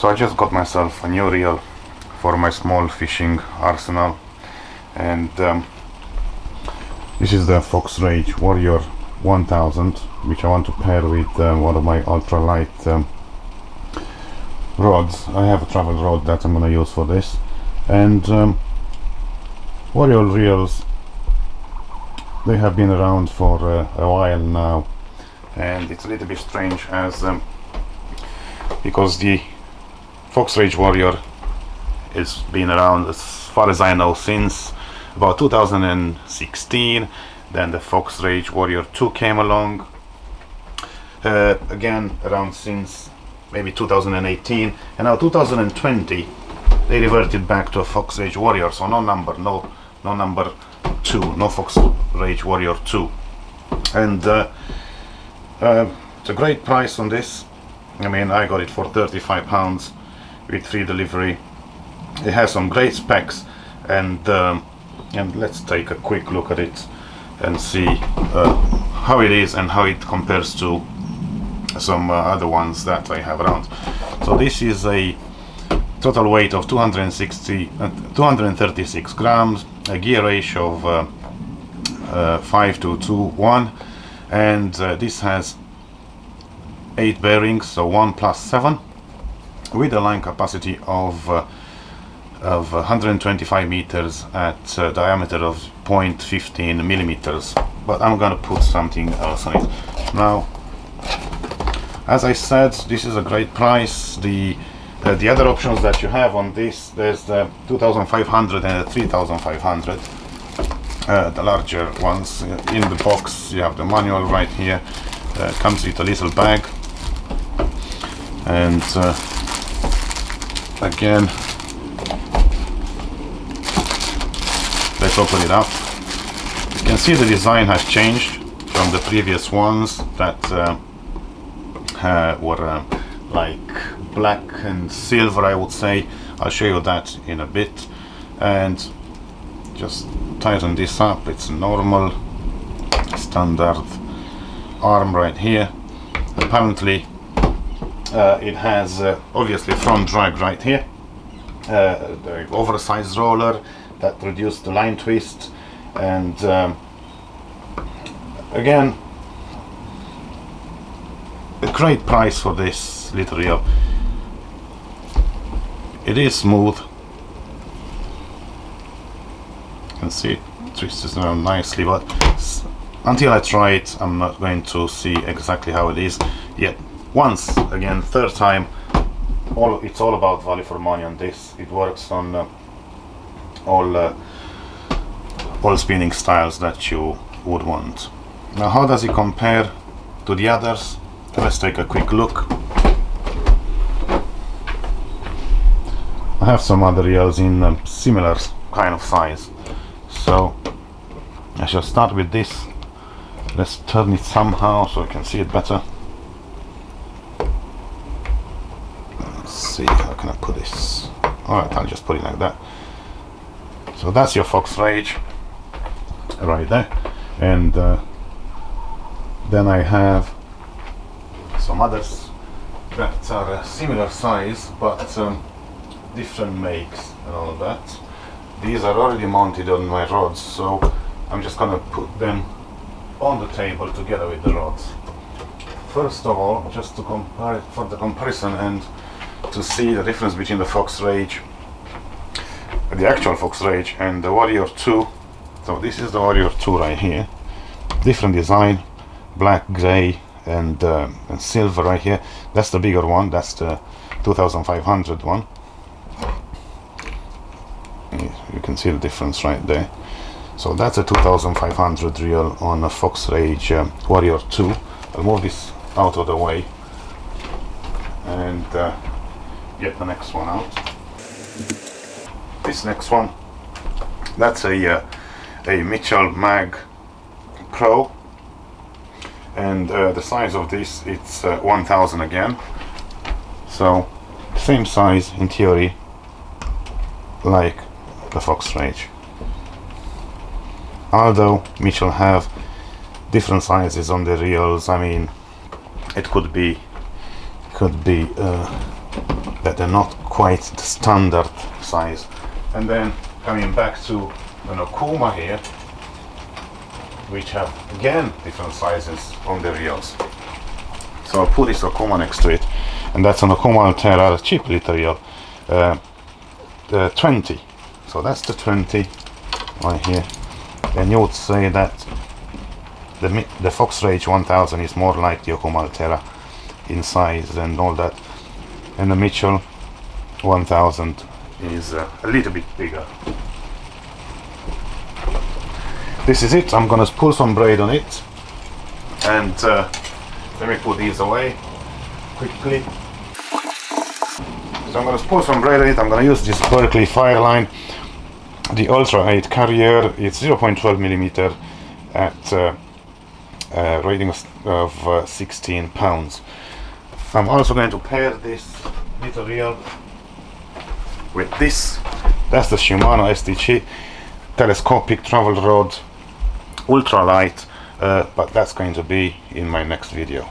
So I just got myself a new reel for my small fishing arsenal, and this is the Foxrage Warrior 1000, which I want to pair with one of my ultralight rods. I have a travel rod that I'm going to use for this, and Warrior reels, they have been around for a while now, and it's a little bit strange as because the Foxrage Warrior has been around, as far as I know, since about 2016. Then the Foxrage Warrior 2 came along, again around since maybe 2018, and now 2020 they reverted back to a Foxrage Warrior. So no number 2, no Foxrage Warrior 2, and it's a great price on this. I mean, I got it for £35 with free delivery. It has some great specs, and let's take a quick look at it and see how it is and how it compares to some other ones that I have around. So this is a total weight of 236 grams, a gear ratio of 5:2:1, and this has 8 bearings, so 1 plus 7, with a line capacity of 125 meters at a diameter of 0.15 millimeters. But I'm gonna put something else on it now. As I said, this is a great price. The other options that you have on this, there's the 2500 and the 3500, the larger ones. In the box you have the manual right here, comes with a little bag, and again, let's open it up. You can see the design has changed from the previous ones that were like black and silver, I would say. I'll show you that in a bit. And just tighten this up. It's a normal standard arm right here. Apparently it has obviously front drag right here, the oversized roller that reduced the line twist, and again, a great price for this little reel. It is smooth. You can see it twists around nicely, but until I try it, I'm not going to see exactly how it is yet. Once again, third time, it's all about value for money on this. It works on all spinning styles that you would want. Now, how does it compare to the others? Let's take a quick look. I have some other reels in similar kind of size, so I shall start with this. Let's turn it somehow so I can see it better. Let's see, how can I put this? Alright, I'll just put it like that. So that's your Foxrage right there, and then I have some others that are a similar size but different makes and all of that. These are already mounted on my rods, so I'm just gonna put them on the table together with the rods. First of all, just to compare it for the comparison and to see the difference between the Foxrage, the actual Foxrage, and the Warrior 2. So this is the Warrior 2 right here. Different design, black, grey, and silver right here. That's the bigger one. That's the 2500 one. You can see the difference right there. So that's a 2500 reel on a Foxrage Warrior 2. I'll move this out of the way and get the next one out. This next one, that's a Mitchell Mag Pro, and the size of this, it's 1000 again. So same size in theory like the Foxrage, although Mitchell have different sizes on the reels. I mean, it could be that they're not quite the standard size. And then coming back to the Okuma here, which have again different sizes on the reels. So I'll put this Okuma next to it, and that's an Okuma Altera, a cheap little reel, the 20. So that's the 20 right here. And you would say that the Foxrage 1000 is more like the Okuma Altera in size and all that, and the Mitchell 1000 is a little bit bigger. This is it. I'm gonna pull some braid on it, and let me put these away quickly. So I'm gonna pull some braid on it. I'm gonna use this Berkeley Fireline, the Ultra 8 carrier. It's 0.12 millimeter at rating of 16 pounds. I'm also going to pair this little reel with this. That's the Shimano STC telescopic travel rod, ultra light, but that's going to be in my next video.